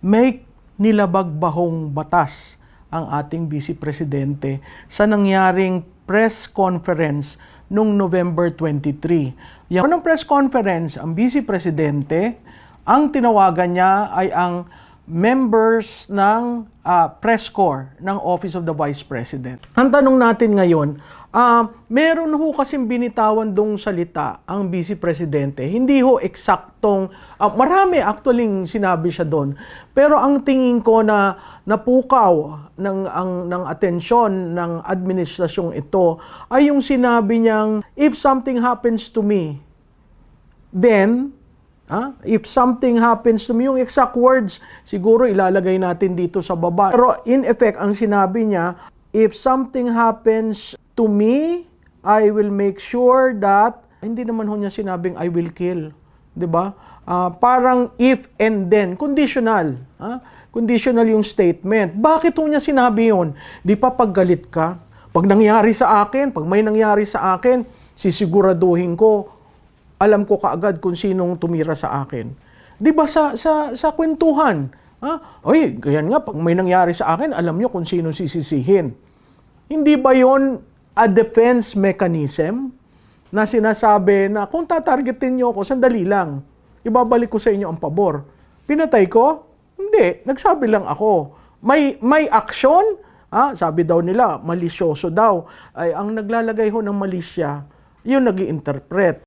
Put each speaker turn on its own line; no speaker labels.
May nilabagbahong batas ang ating Vice Presidente sa nangyaring press conference noong November 23. Yung press conference, ang Vice Presidente, ang tinawagan niya ay ang members ng press corps ng Office of the Vice President. Ang tanong natin ngayon, meron ho kasing binitawan dong salita ang Vice Presidente. Hindi ho eksaktong, marami actually sinabi siya doon. Pero ang tingin ko na napukaw ng atensyon ng administrasyong ito ay yung sinabi niyang, if something happens to me, then if something happens to me, yung exact words, siguro ilalagay natin dito sa baba. Pero in effect, ang sinabi niya, if something happens to me, I will make sure that, hindi naman ho niya sinabing I will kill. Diba? Parang if and then, conditional. Conditional yung statement. Bakit ho niya sinabi yun? Di pa paggalit ka? Pag nangyari sa akin, pag may nangyari sa akin, sisiguraduhin ko, alam ko kaagad kung sinong tumira sa akin. Di ba sa kwentuhan? Oy, ganyan nga, pag may nangyari sa akin, alam nyo kung sinong sisisihin. Hindi ba yon a defense mechanism na sinasabi na kung tatargetin nyo ako, sandali lang, ibabalik ko sa inyo ang pabor. Pinatay ko? Hindi, nagsabi lang ako. May action? Sabi daw nila, malisyoso daw. Ay, ang naglalagay ho ng malisya, yun nag-i-interpret.